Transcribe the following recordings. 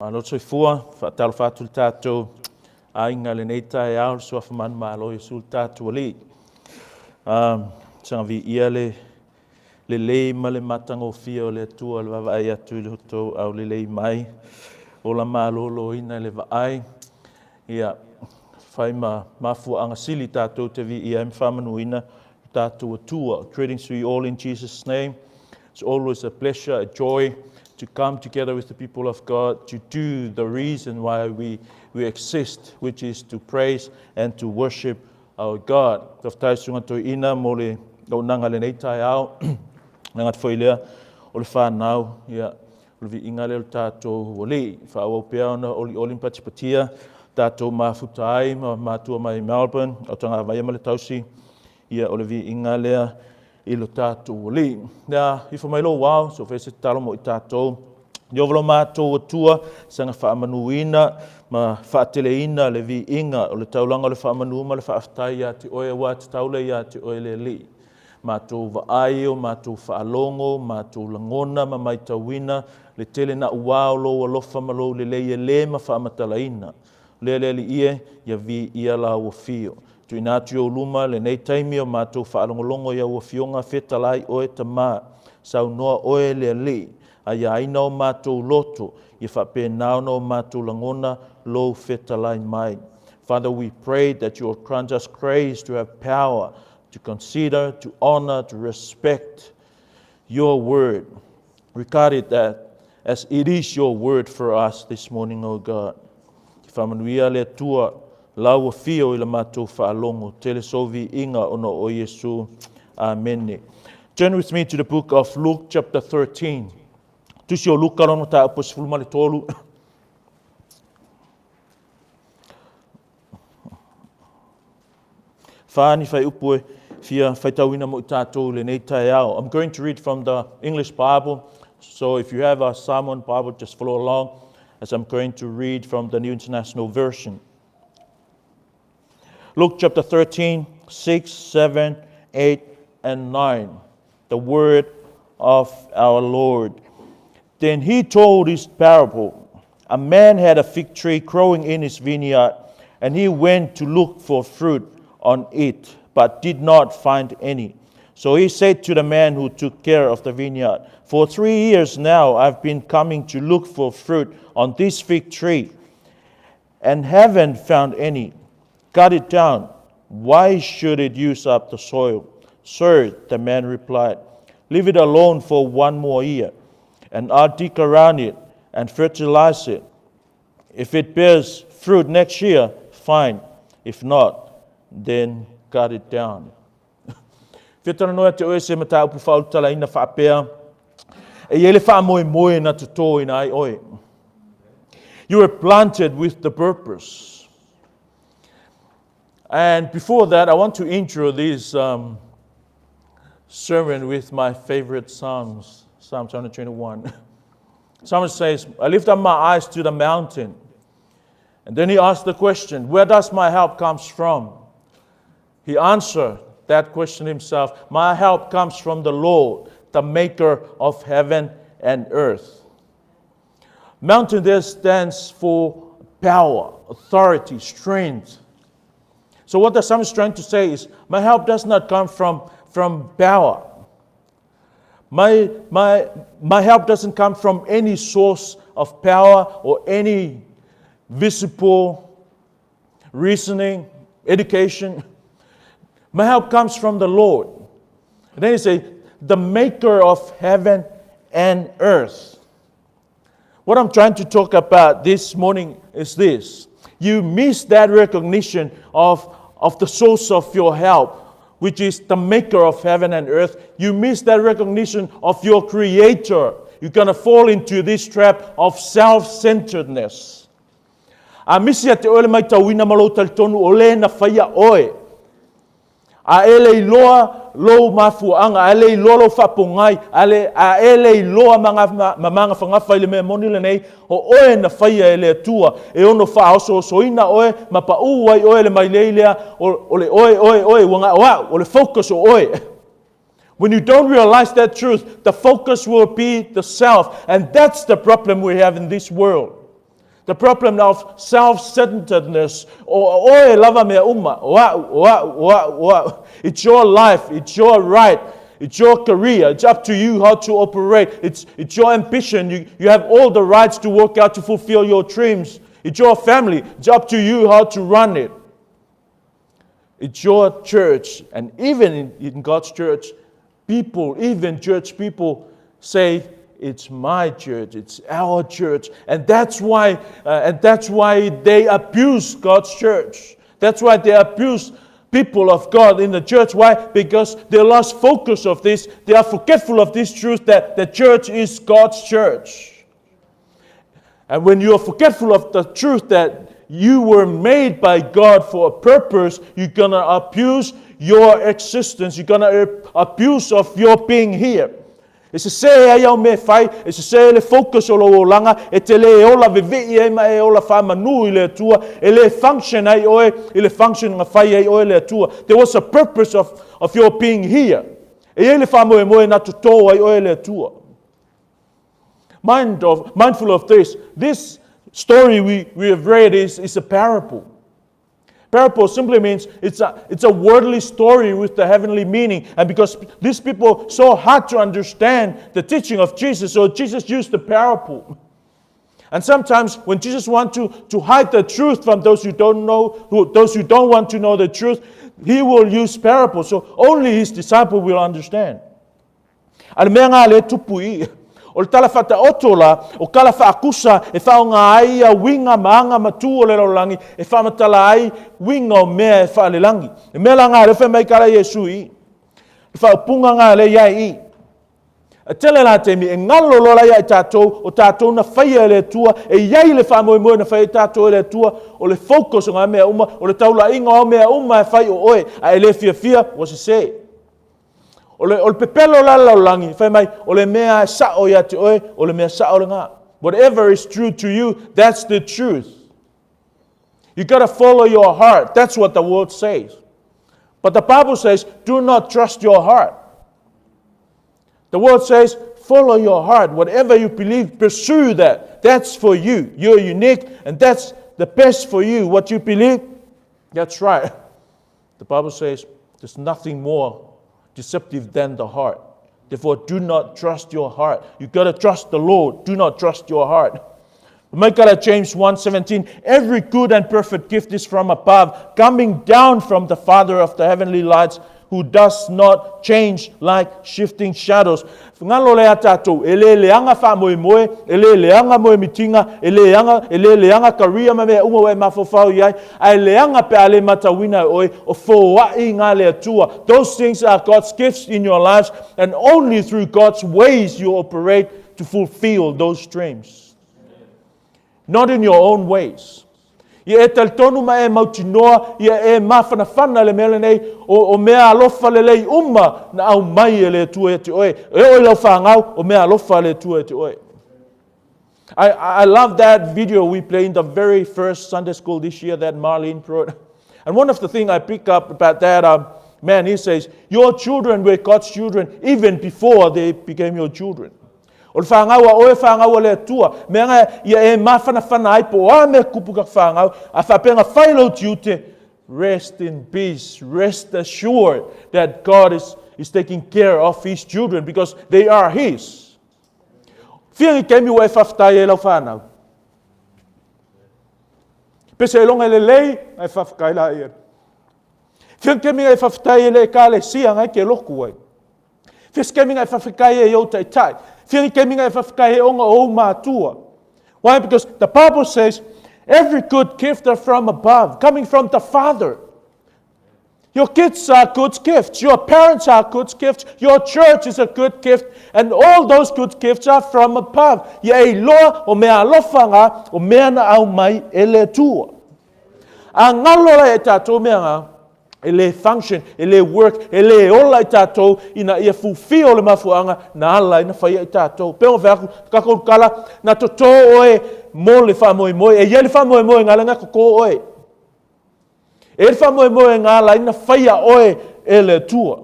Alo soifua, whaatalo whātul tātou, a inga le nei tae au, sua whaman malo i sul tātou ali. Sanga vi ia le lei ma le matango fia o le atua le wawai atu le hutou au le lei mai. O la malolo ina le waai. Ia, whai mafua anga sili tātou te vi ia mwhamanu ina tātou atua. Greetings to you all in Jesus' name. It's always a pleasure, a joy to come together with the people of God, to do the reason why we exist, which is to praise and to worship our God. Taftai sunga to ina mo le nanga le nei tai au, nangat whailea o le whanau, ia, o le vi inga leo tātou wali, whaau pia ona oli mpatipatia, tātou mafutai, mātua mai Melbourne, o tanga vai ma le tausi, ia o le vi inga lea, i lo tātou wali. Nā, i whamailo wau, so whese talo mo i tātou. Ni ovalo mātou atua, sanga whaamanuina, ma whaateleina le vi inga, o le taulanga le whaamanuma, le whaaftai ia te oe wā te taule ia te oe le li. Mātou waaio, mātou whaalongo, mātou langona, ma mai tauina, le tele na uwao lo alofa malo le leie le ma whaamatalaina. Le li ie, ia vi ia la ua fio. Tu inatu o luma le nei taimi o mātou whaalongolongo ia ua fionga whetalai oe ta mā. Sau noa oe le li. A ia aina o mātou loto. I whape nauna o mātou langona lo whetalai mai. Father, we pray that you will grant us grace to have power, to consider, to honor, to respect your word. Regard it that as it is your word for us this morning, O God. Whamanuia le tua lau fio i la mātou whaalongo, tele sovi inga ono o Yesu. Amen. Turn with me to the book of Luke chapter 13. Tusi o Luke karono ta apos fulma le tolu. Whaani whai upue fia whaitawina mo i tātou le nei tai au. I'm going to read from the English Bible, so if you have a Samoan Bible, just follow along as I'm going to read from the New International Version. Luke chapter 13, 6, 7, 8, and 9. The word of our Lord. Then he told this parable. A man had a fig tree growing in his vineyard, and he went to look for fruit on it, but did not find any. So he said to the man who took care of the vineyard, "For 3 years now I've been coming to look for fruit on this fig tree, and haven't found any. Cut it down. Why should it use up the soil?" "Sir," the man replied, "leave it alone for 1 more year, and I'll dig around it and fertilize it. If it bears fruit next year, fine. If not, then cut it down." Fetana noa te oe se mata upu whautala ina whaapea. E ele wha moe na tuto ina ai oe. You were planted with the purpose. And before that, I want to intro this sermon with my favorite Psalms, Psalm 121. Psalmist says, "I lift up my eyes to the mountain." And then he asks the question, where does my help comes from? He answered that question himself. My help comes from the Lord, the maker of heaven and earth. Mountain there stands for power, authority, strength. So what the psalmist is trying to say is, my help does not come from power. My help doesn't come from any source of power or any visible reasoning, education. My help comes from the Lord. And then he says, the maker of heaven and earth. What I'm trying to talk about this morning is this. You miss that recognition of the source of your help, which is the maker of heaven and earth. You miss that recognition of your creator. You're going to fall into this trap of self-centeredness. A misia te ole mai tauina malo talitonu ole na whaia oe. A ele iloa lo mafuanga, a ele iloa lo whapongai, a ele iloa mamanga whangawhai le mea moni le nei, o oe na whaia ele atua, e ono whaoso soina oe, ma pa uai oe le mai leilea, o le oe, wanga oa, o le focus o oe. When you don't realize that truth, the focus will be the self, and that's the problem we have in this world. The problem of self-centeredness. Oe lava mea uma. It's your life. It's your right. It's your career. It's up to you how to operate. It's your ambition. You have all the rights to work out to fulfill your dreams. It's your family. It's up to you how to run it. It's your church. And even in God's church, even church people say, it's my church, it's our church. And that's why they abuse God's church. That's why they abuse people of God in the church. Why? Because they lost focus of this. They are forgetful of this truth that the church is God's church. And when you are forgetful of the truth that you were made by God for a purpose, you're going to abuse your existence. You're going to abuse of your being here. E se se ai au me fai, e se le focus o lo langa, e te le ola vivi e ma e ola fa manu I le tua, e le function ai oe, e le function nga fai ai oe le tua. There was a purpose of your being here. E le fa moe moe na tuto ai oe le tua. Mindful of this story we have read is a parable. Parable simply means it's a worldly story with the heavenly meaning. And because these people so hard to understand the teaching of Jesus, so Jesus used the parable. And sometimes when Jesus wants to hide the truth from those who don't know, those who don't want to know the truth, he will use parables. So only his disciple will understand. Al mea ngā le tupui. O le tala whata otola, o kala whaakusa, e whao ngā ai a winga maanga matu o le rolangi, e whamatala ai winga o mea e wha le langi. E mea la ngā rewha mai kara Yesu I. E whao punga ngā le iai I. A tele la te mi, e ngalo lola ia e tātou, o tātou na whaia le tua, e iai le wha moe moe na whaia tātou le tua, o le focus o ngā mea uma, o le taula inga o mea uma e whai o oe, a e le fia, o se se. O le pepelo la laulangi, whai mai, o le mea sa o ia te oe, o le mea sa o le ngā. Whatever is true to you, that's the truth. You got to follow your heart. That's what the word says. But the Bible says, do not trust your heart. The word says, follow your heart. Whatever you believe, pursue that. That's for you. You're unique, and that's the best for you. What you believe, that's right. The Bible says, there's nothing more deceptive than the heart. Therefore, do not trust your heart. You got to trust the Lord. Do not trust your heart. Make out of James 1:17. Every good and perfect gift is from above, coming down from the Father of the heavenly lights, who does not change like shifting shadows. Ngalo le atato, ele leanga fa moe moe, ele leanga moe mitinga, ele leanga karia me uma we mafofau iai, ai leanga pe ale matawina oi, o foai ngā le atua. Those things are God's gifts in your lives, and only through God's ways you operate to fulfill those dreams. Not in your own ways. Ia e taltonu ma e mautinoa, ia e mawhanawhana le mele nei, o mea alofa le lei uma na au mai e le tua e te oe. E oi lau whangau, o mea alofa le tua e te oe. I love that video we played in the very first Sunday school this year that Marlene brought. And one of the things I pick up about that, man, he says, your children were God's children even before they became your children. O le whangaua oe whangaua le tua. Mea ngā ia e mawhanawhana ai po a me kupuka whangau. A whapenga whailo tiu te rest in peace. Rest assured that God is taking care of His children because they are His. Whiangi kemi wa e whawhtai e lau whanau. Pese e longa le lei, e whawhkai la ia. Whiangi kemi e whawhtai e le ka le sia ngai ke loku ai. Whiangi kemi e whawhkai e iau tai tai. Whiangi keminga e whawhkai he onga o mātua. Why? Because the Bible says, every good gift are from above, coming from the Father. Your kids are good gifts. Your parents are good gifts. Your church is a good gift. And all those good gifts are from above. Ia e loa o mea alofanga o mea na au mai e le tua. A ngalola e tātou mea ngā, ele function, ele work, ele ola i tātou ina ia fulfill le mafuanga na ala ina whaia i tātou. Peo veaku, kako kala, na toto oe mo le wha moe moe, e ia le wha moe moe ngā lenga koko oe. E le wha moe moe ngā la ina whaia oe e le tua.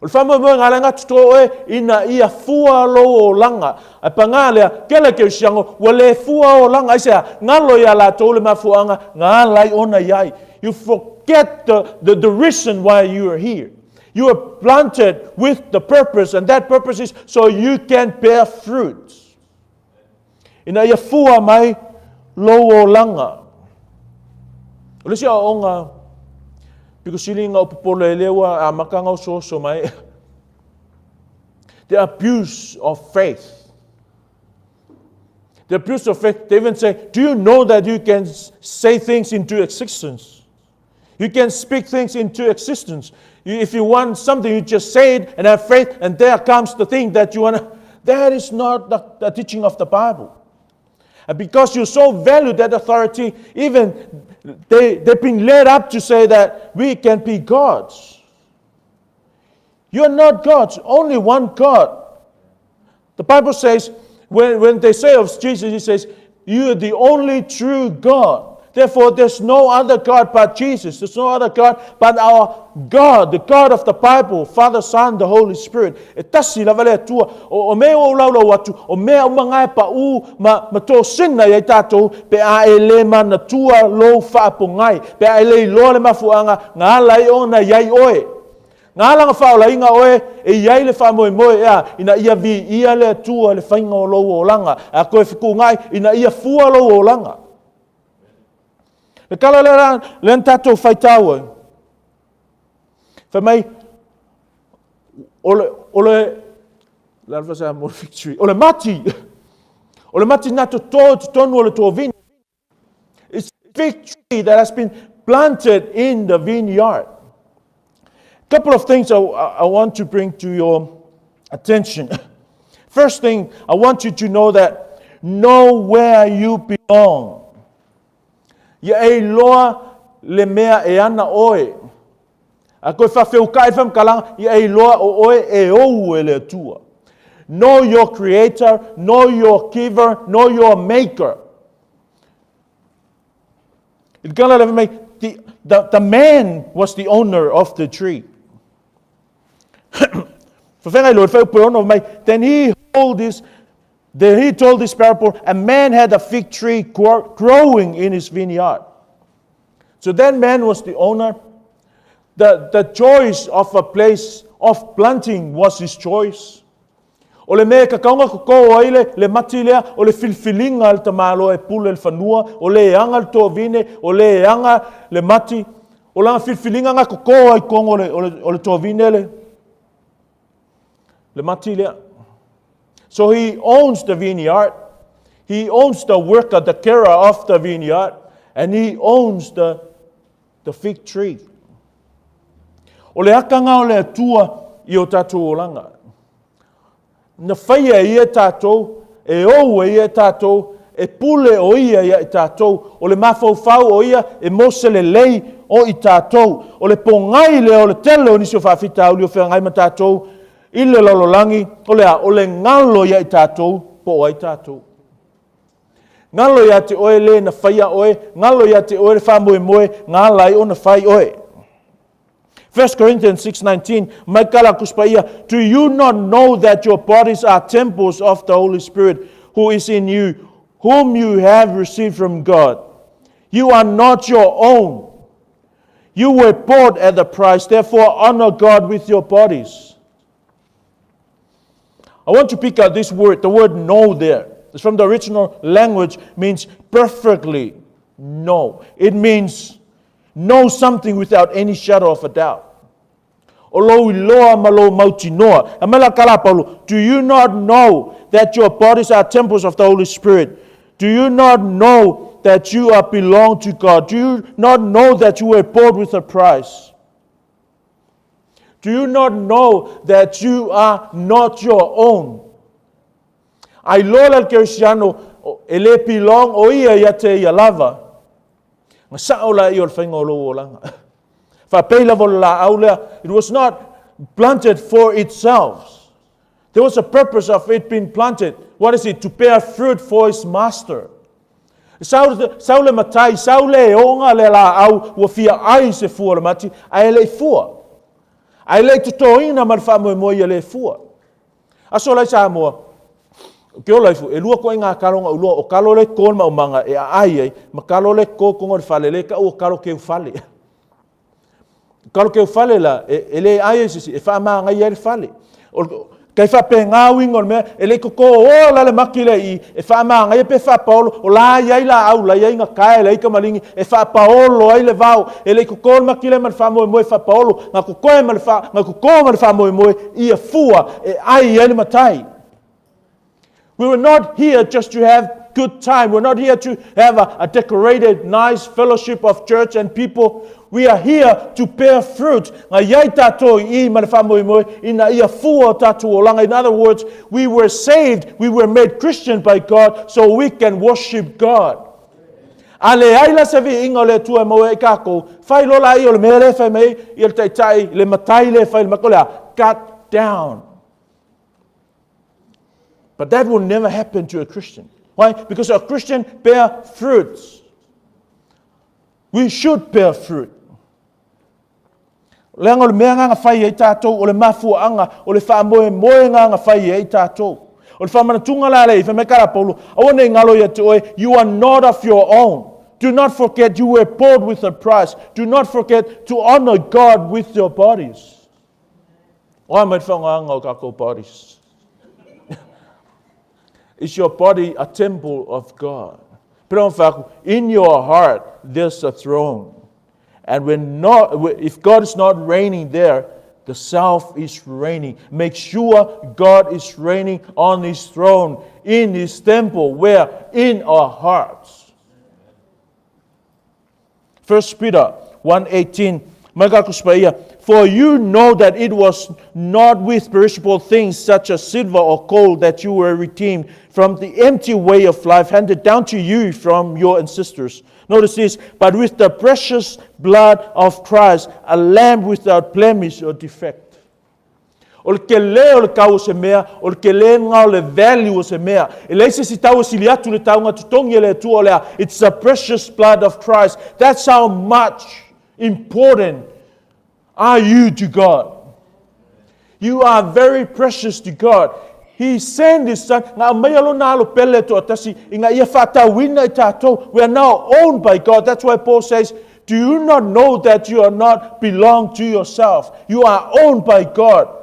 O le whamoemoe ngā renga tuto e ina ia fua lo o langa. A pangalea, kele ke usiango, wale fua o langa. Isea, ngalo ia la tole mafuanga, ngā lai ona iai. You forget the reason why you are here. You are planted with the purpose, and that purpose is so you can bear fruit. Ina ia fua mai lo o langa. O le sia o ngā piko silinga o popolo e lewa a makanga o so mai. The abuse of faith. The abuse of faith. They even say, do you know that you can say things into existence? You can speak things into existence. If you want something, you just say it and have faith, and there comes the thing that you want to. That is not the teaching of the Bible. And because you so value that authority, even they've been led up to say that we can be gods. You're not gods, only one God. The Bible says, when they say of Jesus, it says, you are the only true God. Therefore, there's no other God but Jesus. There's no other God but our God, the God of the Bible, Father, Son, the Holy Spirit. E tasi la vale atua, o mea o laulau atu, o mea umangai pa u ma tō sina i tātou, pe a e le mana tua lo whaapongai, pe a e le loa le mafuanga, ngā lai ona iai oe. Ngā langa whaola inga oe, e iai le wha moe moe ea, ina ia vi ia le atua le whainga o lo o langa, a koe whiku ngai, ina ia fua lo o langa. Le kala le tātou whaitaua. Whamai, o le mati nā to tonu o le tō vini. It's a fig tree that has been planted in the vineyard. A couple of things I want to bring to your attention. First thing, I want you to know where you belong. Ia e loa le mea e ana oe. A koe whawheu kai whamkalanga, ia e loa o oe e ou e le atua. Know your creator, know your giver, know your maker. The man was the owner of the tree. Then he told this parable, a man had a fig tree growing in his vineyard. So that man was the owner. The choice of a place of planting was his choice. O le mea kakaunga koko aile, le matilea, o le filfilinga al tamalo e pule el fanua, o le eanga al tō vine, o le eanga le mati, o langa filfilinga nga koko ai kongo o le tō vine le matilea. So he owns the vineyard, he owns the worker, the carer of the vineyard, and he owns the fig tree. O le akanga o le atua I o tātou o langa. Na whaia I e tātou, e ou e tātou, e pule o ia I tātou, o le mawhauwhau o ia, e mose le lei o I tātou, o le pongai le o le tele o nisi o whawhita o li o whengai ma tātou, I le lololangi, o le ngalo ia I tātou, po o I tātou. Ngalo ia te oe le na whaia oe, ngalo ia te oe le whamoe moe, ngā lai o na whai oe. 1 Corinthians 6:19, mai kala kuspaia, do you not know that your bodies are temples of the Holy Spirit who is in you, whom you have received from God? You are not your own. You were bought at the price, therefore honor God with your bodies. I want to pick out this word, the word know there. It's from the original language, means perfectly know. It means know something without any shadow of a doubt. Do you not know that your bodies are temples of the Holy Spirit? Do you not know that you are belong to God? Do you not know that you were bought with a price? Do you not know that you are not your own? Ai lola al Cristiano ele pilong o ia ia te ia lava. Nga saola I ol whainga o loo o langa. Whapeila vola aulea, it was not planted for itself. There was a purpose of it being planted. What is it? To bear fruit for its master. Saule matai, saule e onga le la au, wa fia ai se fua le mati, ai le fua. Ai le tutoina ma fa mo le fua. Aso lai sa mo. Ke ola fu e lua ko inga kalonga ulua o kalo le kon ma umanga e ai ma kalo le ko ngor fale le ka o kalo ke fale. Kalo ke fale la ele ai si e fa ma ngai ele fale. Kai fa pe ngawi ngor me ele ko o la le makile I e fa ma ngai pe fa Paulo o la ia la au la ia nga kai le ka malingi e fa Paulo ai le vau ele ko makile man fa mo fa Paulo nga ko man fa nga ko man fa mo I fua e ai ele matai. We were not here just to have good time. We're not here to have a decorated, nice fellowship of church and people. We are here to bear fruit. In other words, we were saved, we were made Christian by God, so we can worship God. Ale aila se vi inga le tua mo e kako. Fai lola I o le mele fai mei, I le tai le matai le fai le makolea. Cut down. But that will never happen to a Christian. Why? Because a Christian bear fruits. We should bear fruit. Leanga le mea nga fai e tātou, o le mafua anga, o le wha moe nga fai e tātou. O le wha manatunga la le, I me kara Paulo, awane ngalo ia te oe, you are not of your own. Do not forget you were bought with a price. Do not forget to honor God with your bodies. Oa mai whanga anga o kako bodies. Is your body a temple of God? In your heart, there's a throne. And if God is not reigning there, the self is reigning. Make sure God is reigning on His throne, in His temple, where? In our hearts. 1 Peter 1:18. For you know that it was not with perishable things such as silver or gold that you were redeemed from the empty way of life handed down to you from your ancestors. Notice this, but with the precious blood of Christ, a lamb without blemish or defect. O ke le o le kau se mea, o ke le ngau le value o se mea. E leise si tau si liatu le tau ngā tutongi le tu o lea. It's the precious blood of Christ. That's how much important are you to God. You are very precious to God. He sent His Son. We are now owned by God. That's why Paul says, do you not know that you are not belong to yourself? You are owned by God.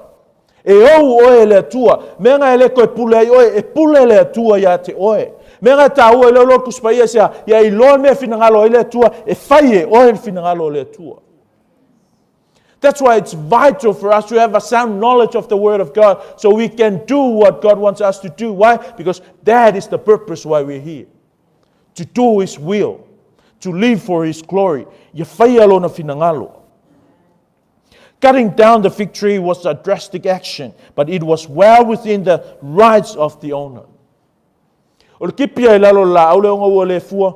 E ou oe le tua. Menga ele koe pule oe, e pule le tua ya te oe. Menga ta oe le lor kuspaia sea, ya I loa mea finangalo ele tua, e faie oe finangalo le tua. That's why it's vital for us to have a sound knowledge of the Word of God so we can do what God wants us to do. Why? Because that is the purpose why we're here. To do His will. To live for His glory. Cutting down the fig tree was a drastic action, but it was well within the rights of the owner. O le kipia I lalo la au le onga ua le fua,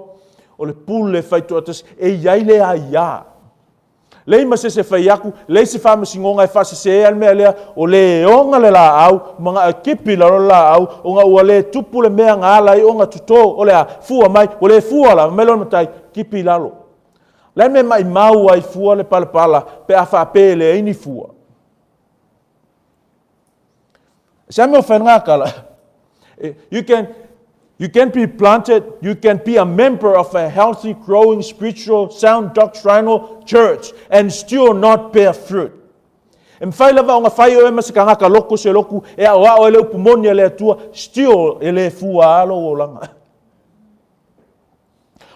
o le pule faitoatas e iai le a ia. Lei ma se fai aku, lei se fa masingonga e fa se al mea lea, o le onga le la au, mga a kipi la la au, o nga ua le tupu le mea ngā lai o nga tuto, o le a fua mai, o le fua la, melon matai, kipi lalo. Lai me mai mau ai fua le palapala, pe a fa pe le ini fua. Samuel whenngakala, you can be planted, you can be a member of a healthy, growing, spiritual, sound, doctrinal church and still not bear fruit. E mwhai lava o ngā whai o e masikanga ka loko se loku e a o e leo pumoni e lea tua, still e le fua alo o langa.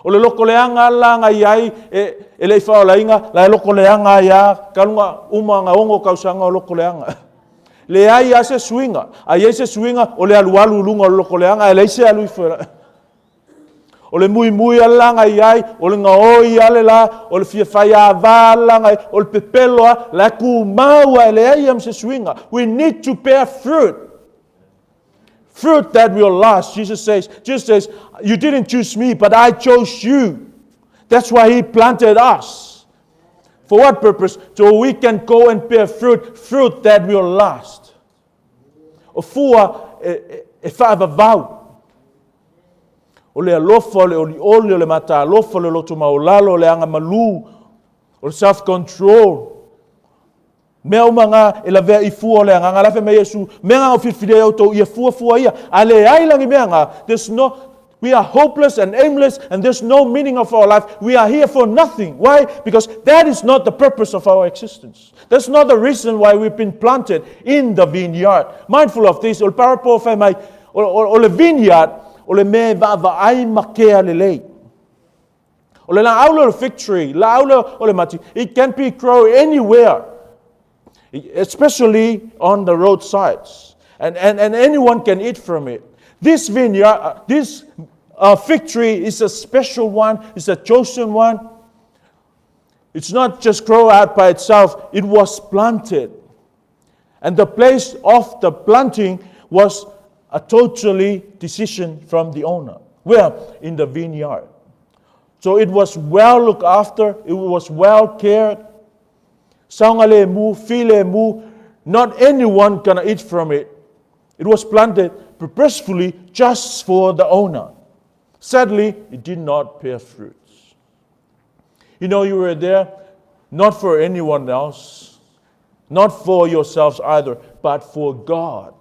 O le loko leanga langa iai e le whao lainga, la e loko leanga ia, kalunga umanga ongo kausanga o loko leanga. Le ai a se swinga, a ia se swinga o le alualu lunga o loko leanga, e le se alui whera. O le mui alanga iai, o le ngaoi ale la, o le fia whai a langa, o le pepeloa, la ku maua e le ai am se swinga. We need to bear fruit. Fruit that will last. Jesus says, you didn't choose me, but I chose you. That's why He planted us. For what purpose? So we can go and bear fruit that will last. O fua e whaava vau. O le alofa o le oli o le mata alofa le loto maulalo o le anga malu. O le self-control. Mea umanga ela vea I fua le anga ngalafe me Yesu mea nga ofifide au tau ia fua ia ale ai langi mea nga we are hopeless and aimless and there's no meaning of our life. We are here for nothing. Why? Because that is not the purpose of our existence. That's not the reason why we've been planted in the vineyard. Mindful of this, ol parapo fai mai ole vineyard ole me va ai makea lelei. Ole la aula fig tree, la aula ole mati. It can be grow anywhere, especially on the roadsides, and anyone can eat from it. This vineyard, this fig tree is a special one. It's a chosen one. It's not just grow out by itself. It was planted. And the place of the planting was a totally decision from the owner. Where? In the vineyard. So it was well looked after. It was well cared. Saungale mu, file mu. Not anyone gonna eat from it. It was planted purposefully just for the owner. Sadly, it did not bear fruits. You know, you were there not for anyone else, not for yourselves either, but for God.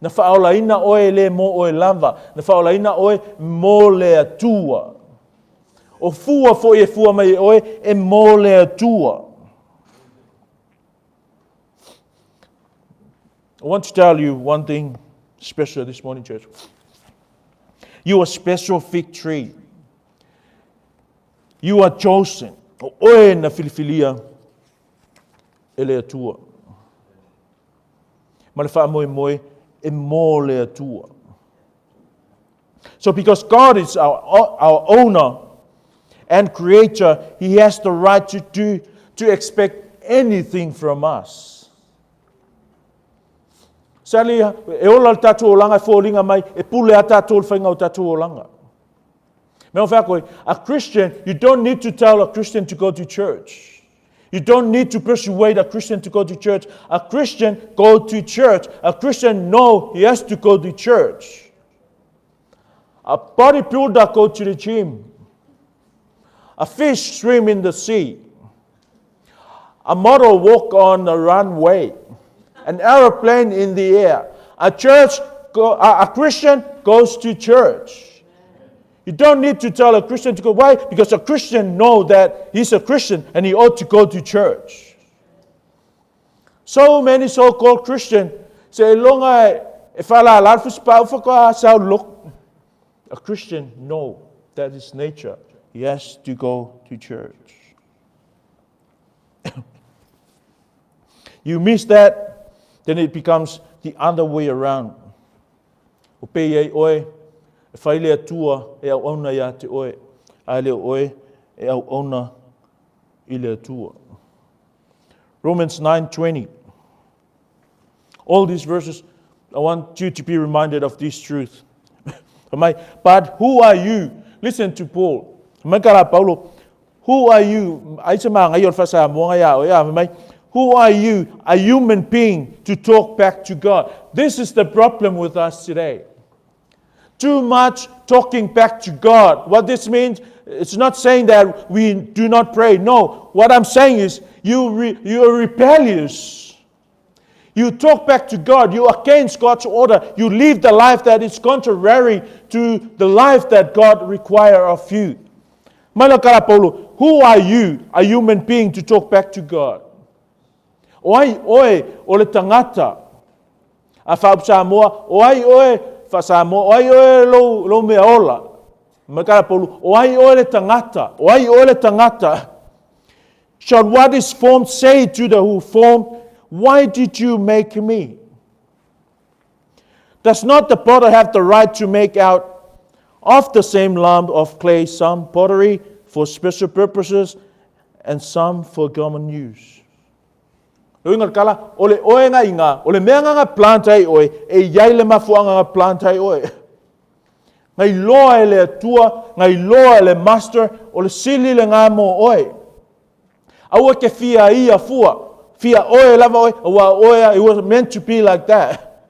Na faolaina oe le mo oe lava, na faolaina oe mo le atua. O fua fo e fua mai oe e mo le atua. I want to tell you one thing special this morning, church. You are a special fig tree. You are chosen. Oe na filifilia ele atua. Ma le wha moe e mo le atua. So because God is our owner and creator, He has the right to expect anything from us. Sadly, e ola tatu o langa fōlinga mai, e pule a tatu o whainga o tatu o langa. Me o whakoi, a Christian, you don't need to tell a Christian to go to church. You don't need to persuade a Christian to go to church. A Christian go to church. A Christian know he has to go to church. A bodybuilder go to the gym. A fish swim in the sea. A model walk on the runway. An aeroplane in the air. A Christian goes to church. You don't need to tell a Christian to go. Why? Because a Christian knows that he's a Christian and he ought to go to church. So many so-called Christians say, a Christian knows that is nature. He has to go to church. You miss that, then it becomes the other way around. Romans 9:20. All these verses, I want you to be reminded of this truth. But who are you? Listen to Paul. Who are you? Who are you, a human being, to talk back to God? This is the problem with us today. Too much talking back to God. What this means, it's not saying that we do not pray. No, what I'm saying is you are rebellious. You talk back to God. You are against God's order. You live the life that is contrary to the life that God requires of you. Who are you, a human being, to talk back to God? Oai ole tangata. A whaapsamoa, oai whasamoa, oai lo mea ola. Makarapolu, oai ole tangata. Shall what is formed say to the who formed, why did you make me? Does not the potter have the right to make out of the same lump of clay some pottery for special purposes and some for common use? Ole oenga inga, ole meanga nga plantai oe, e yaile mafuanga nga plantai oe. Ngai loa ele atua, ngai loa ele master, ole sili le ngā mo oe. Aua ke fia ia fua. Fia oe lava oe, aua oe, it was meant to be like that.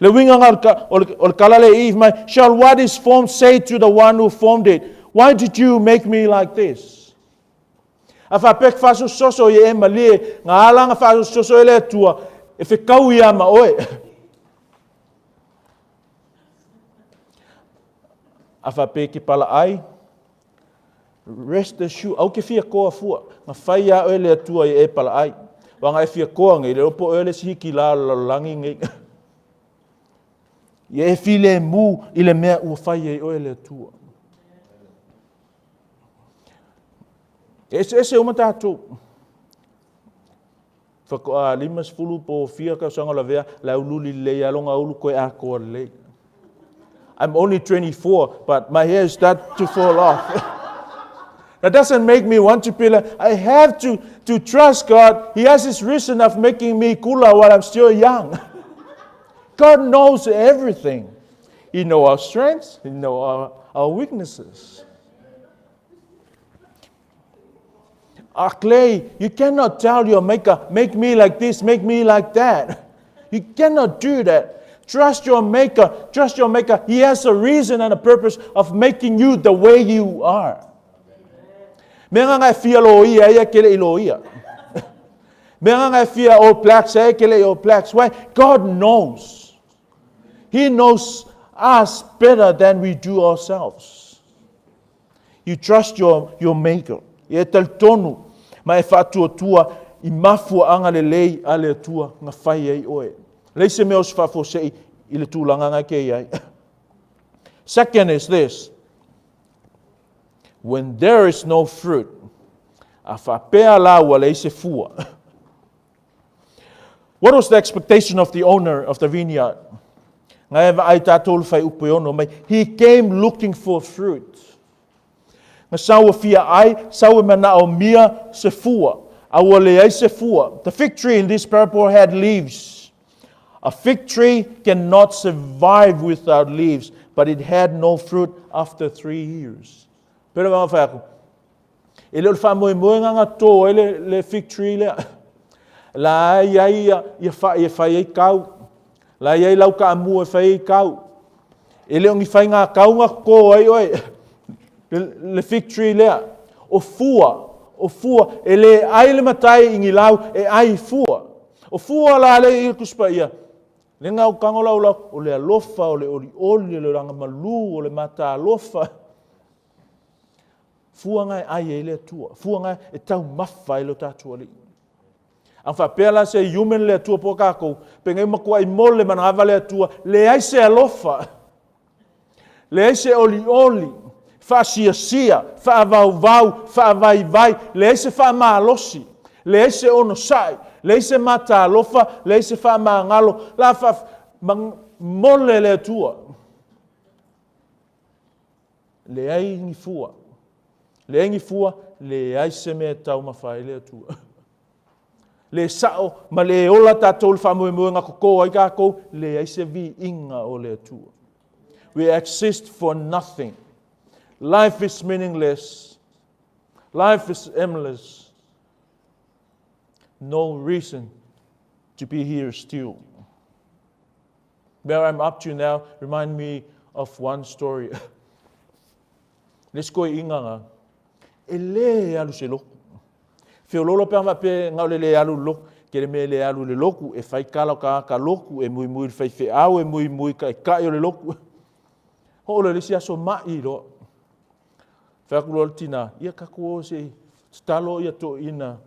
Le winga nga ole kalale Eve mai, shall what is formed say to the one who formed it, why did you make me like this? A whapek whaso soso i e malie, ngā alanga whaso soso e le tua, e whekau ia ma oe. A whapek i pala ai, rest assured, au ke fia koa fua, ngā whai a oe le tua i e pala ai. Wanga e fia koa ngai, le opo oe le sihiki la langi ngai. I e file mu i le mea ua whai e oe le tua. Ese uma tātou. Whakoa limas fulu po fia ka sanga la vea, la ululi le alonga ulu koe a koa le. I'm only 24, but my hair starts to fall off. That doesn't make me want to be like, I have to trust God. He has His reason of making me kula while I'm still young. God knows everything. He knows our strengths. He knows our weaknesses. Clay, you cannot tell your maker, make me like this, make me like that. You cannot do that. Trust your maker. Trust your maker. He has a reason and a purpose of making you the way you are. Menga ngai fia lo ia ia kele i lo ia. Menga ngai fia All Blacks ia kele All Blacks. Why? God knows. He knows us better than we do ourselves. You trust your maker. E tal tonu mai fatu tua I mafua anga le lei ale tua nga fai ai oe. Lei se me os fafo sei I le tūlanga ngai kei ai. Second is this. When there is no fruit, a whapea laua lei se fua. What was the expectation of the owner of the vineyard? Ngai eva ai tātou whai upe ono mai. He came looking for fruit. Nga saua fia ai, saua mana o mia se fua. Aua le ai se fua. The fig tree in this parable had leaves. A fig tree cannot survive without leaves, but it had no fruit after 3 years. Pero vamos a ver. Ele o fa moi nga to ele le fig tree le. La ia fa ia kau. La ia lau ka mu e fa ia kau. Ele o ngi fa nga kau nga ko ai oi. Le fig tree le. O fua ele ai le matai ingi lau e ai fua. O fua la le I kuspa ia. Le nga o kangola o le alofa o le oli le ranga malu o le mata alofa. Fua ngai ai e le tua. Fua ngai e tau mawha I lo tātua li. Ang whapela se human le tua po kako. Pengai makua I mole manava le tua. Le ai se alofa. Le ai se oli. Wha sia. Wha vau. Wha vai. Le ai se wha maalosi. Le ai se ono sai. Le ai se mata alofa. Le ai se wha maangalo. La wha mole le tua. Le ai ngi fua. Le engi fua, le ai se mea tau mawhai le atua. Le sao, ma le ola tātou le whamuemua ngā koko ai kākou, le ai se vi inga o le atua. We exist for nothing. Life is meaningless. Life is aimless. No reason to be here still. Where I'm up to now, remind me of one story. Let's go inga ngā. E le alu se loku. Whiololo pe ama pe ngau le alu loku. Kere me le alu le loku. E whai kala ka loku. E mui whai whiau. E mui kai o le loku. Ho le si aso mai lo. Whakulo tina. Ia kako o se stalo ia to ina.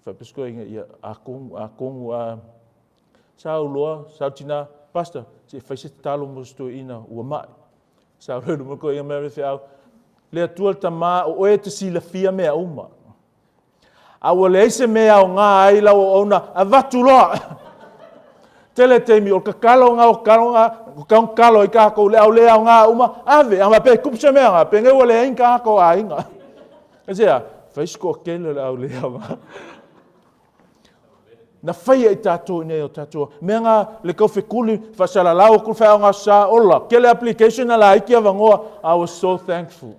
Whapesko inga ia akongu a sao loa. Sao tina. Pastor. Se whai se stalo mo sto ina ua mai. Sao reu mo ko inga mea whiau. Le atua tama o oe te sila fia mea uma. Awa le eise mea o ngā aila o ona a vatu loa. Tele teimi o kakalo ngā o kalo I kako le au lea o ngā uma. Ave, ama pe kupse mea ngā, pe ngewa le ein kako a inga. Ezea, whaisko kele le au lea o ngā. Na whaia I tātou nei o tātou. Mea ngā le kau whekuli, whasala lau kul whai o ngā sa ola. Kele application ala iki a vangoa, I was so thankful.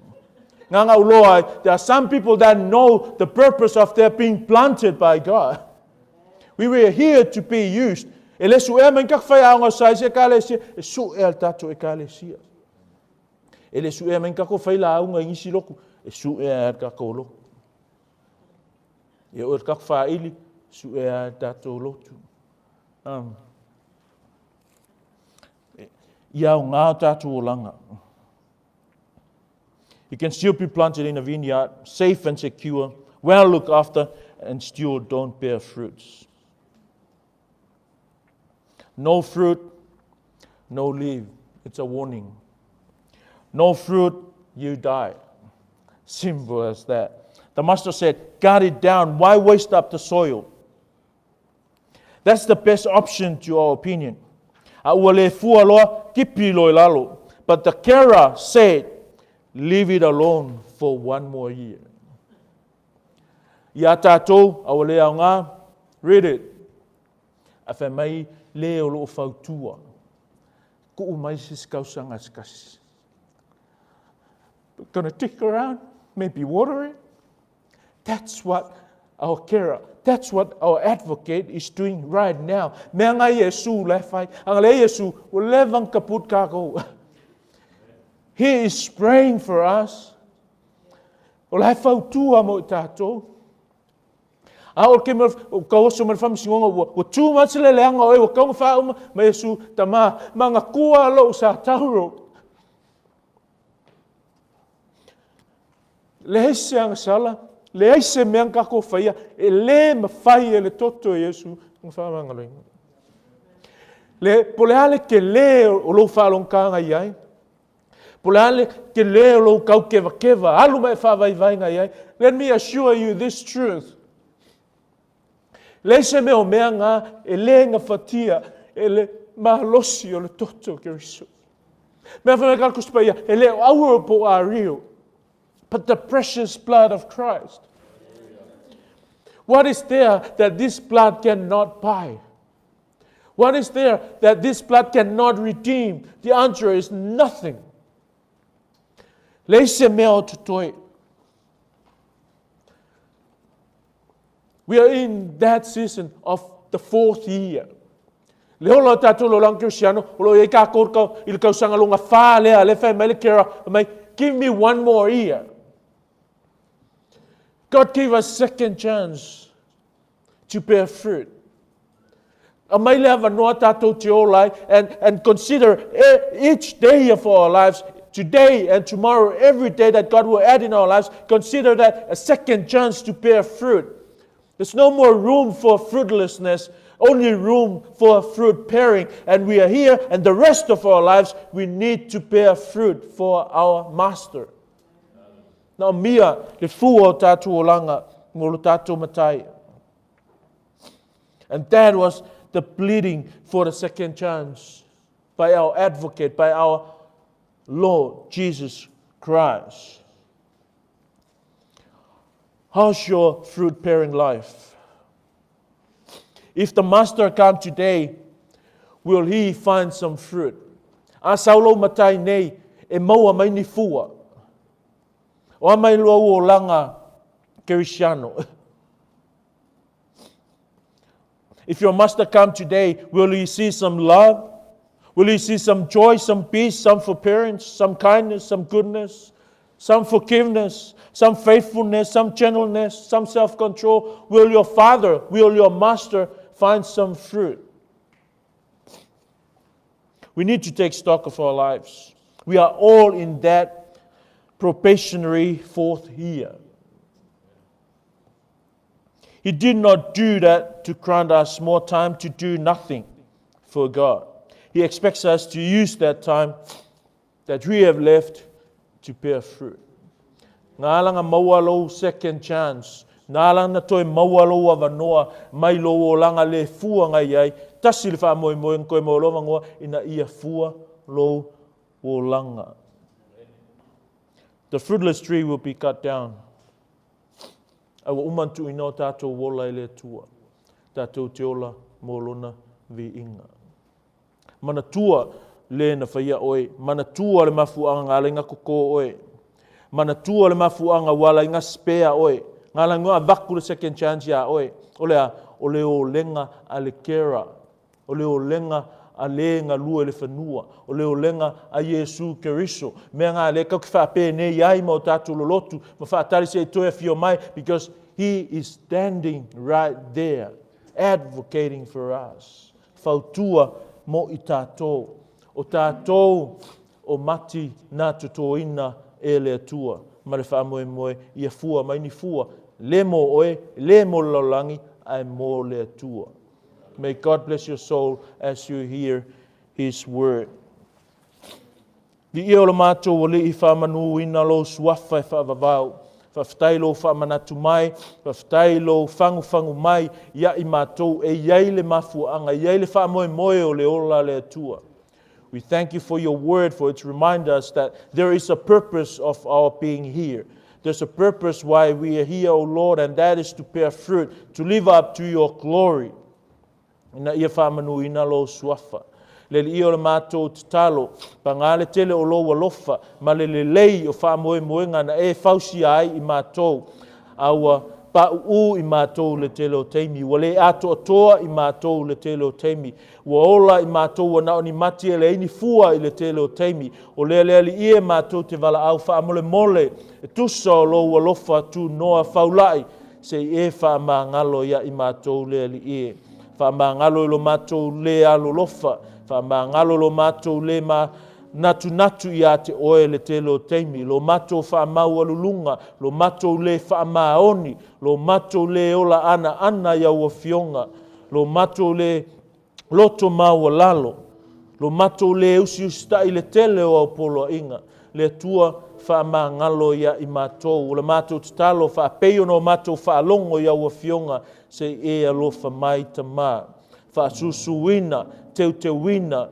Nganga uloa, there are some people that know the purpose of their being planted by God. We were here to be used. E le su ea menkak whai aonga sai se ka le sia, e su ea tato e ka le sia. E le su ea menkak o whai la aonga ingisi loku, e su ea ka ko loku. Ia o kak whaili su e a tātou lotu. Ia o ngā tātou o langa. You can still be planted in a vineyard, safe and secure, well looked after, and still don't bear fruits. No fruit, no leaf. It's a warning. No fruit, you die. Simple as that. The master said, gut it down. Why waste up the soil? That's the best option to our opinion. But the carer said, leave it alone for one more year. Ia tātou, au lea o ngā, read it. A whai mai leo lo whautua. Ko mai sis kausanga skasi. Gonna tick around, maybe water it. That's what our carer, that's what our advocate is doing right now. Mea ngai Yesu le whai, anga le Yesu, o levang kaput kako. He is praying for us. O le whautua mo tātou. O ke me kauso me fam singonga o too much le leanga o kaunga wha ma Yesu tama manga kua lo sa tauro. Le heise anga sala, le heise me anga kako whaia, e le ma whai e le toto Yesu, ng wha manga loinga. Le pole ale ke le o lo whalongkanga iai, pole ale ke le o lo kau keva, alu mai wha vai ngai. Let me assure you this truth. Leise me o mea ngā, e le ngā whatia, e le mahalosi o le toto Keriso. Mea whanau kākus paia, e le auropo a rio, but the precious blood of Christ. What is there that this blood cannot buy? What is there that this blood cannot redeem? The answer is nothing. Leise mea o tutoi. We are in that season of the 4th year. Le holo tātou lo lang Cristiano, lo e ka korkau, il kau sanga longa wha lea, le whai mai le kera, mai, give me one more year. God gave us second chance to bear fruit. A mai le hava noa tātou te olai, and consider each day of our lives, today and tomorrow, every day that God will add in our lives, consider that a second chance to bear fruit. There's no more room for fruitlessness, only room for fruit bearing. And we are here, and the rest of our lives, we need to bear fruit for our Master. Now, mia, le fuo tātou o langa, ngolo tātou matai. And that was the pleading for the second chance by our advocate, by our Lord Jesus Christ. How's your fruit-bearing life? If the Master comes today, will he find some fruit? A saulo matai nei, e maua mai ni fua. O mai loa o langa Cristiano. If your Master comes today, will he see some love? Will he see some joy, some peace, some forbearance, some kindness, some goodness, some forgiveness, some faithfulness, some gentleness, some self-control? Will your Father, will your Master find some fruit? We need to take stock of our lives. We are all in that probationary 4th year. He did not do that to grant us more time to do nothing for God. He expects us to use that time that we have left to bear fruit. Ngā langa maua lo second chance. Ngā langa toi maua lo awanoa mai lo o langa le fua ngai ai. Tasi le wha moe moe koe mo lova ngoa ina ia fua lo o langa. The fruitless tree will be cut down. Awa umantu ino tātou wola ele tua. Tātou te ola molona vi inga. Mana tua le na whaia oe. Mana tua le mafuanga ngā lenga koko oe. Mana tua le mafuanga wala inga spea oe. Ngā la ngā vaku le second chance ya oe. Olea, ole o lenga a le kera. Ole o lenga a le ngā lua le whanua. Ole o lenga a Yesu Keriso. Mea ngā le kau ki whape ne iai mo tātou lolotu. Ma whaatari se toi a fio mai. Because He is standing right there, advocating for us. Fautua mo i tātou. O tātou o mati nā tutoina e le atua. Ma le whaamoe moe ia fua, mai ni fua. Le mo oe, le mo laulangi, ai mo le atua. May God bless your soul as you hear His word. Vi ia o le mātou o le i whamanu ina lo suafa e whaavavau. Whaftai lo whaamanatu mai, whaftai lo whangu mai, ia i mātou e iai le mafuanga, iai le whaamoe moe o le ola le atua. We thank you for your word, for it reminds us that there is a purpose of our being here. There's a purpose why we are here, O Lord, and that is to bear fruit, to live up to your glory. Ina ia whamanu ina lo suafa. Le li o le mātou te talo, pa ngā le tele o lo walofa, ma le lei o whamoe moenga na e whausi ai i mātou. Aua pa u i mātou le tele o teimi, wa le ato atoa i mātou le tele o teimi. Wa ola i mātou wa nao ni mati e le ini fua i le tele o teimi. O le li ie mātou te wala au whaamole mole, e tusa o lo walofa tu noa whaulai, se e whaama ngalo ia i mātou le li ie. Whaama ngalo i lo mātou le alo lofa, whaama ngalo lo mātou le ma natu ia te oe le telo teimi, lo mātou whaamau alulunga, lo mātou le whaamaoni, lo mātou le ola ana ia ua fionga, lo mātou le loto maua lalo, lo mātou le usta i le tele o apolo inga, le tua whaama ngalo ia i mātou, o le mātou te talo whaapeio no mātou whaalongo ia ua fionga, se e alofa mai ta mā, whaasusu wina, teu wina,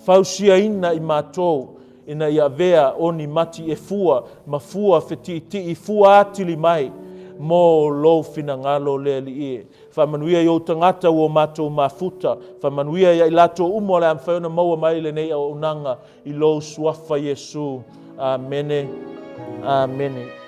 fausia ina i mātou, ina ia vea o ni mati e fua, ma fua whetiti i fua atili mai, mo lo fina ngalo le li e. Whamanuia i o tangata o mātou mafuta, whamanuia i lato umo le amwhaiona maua mai le nei o unanga, i lo suafa Yesu. Amene. Amene.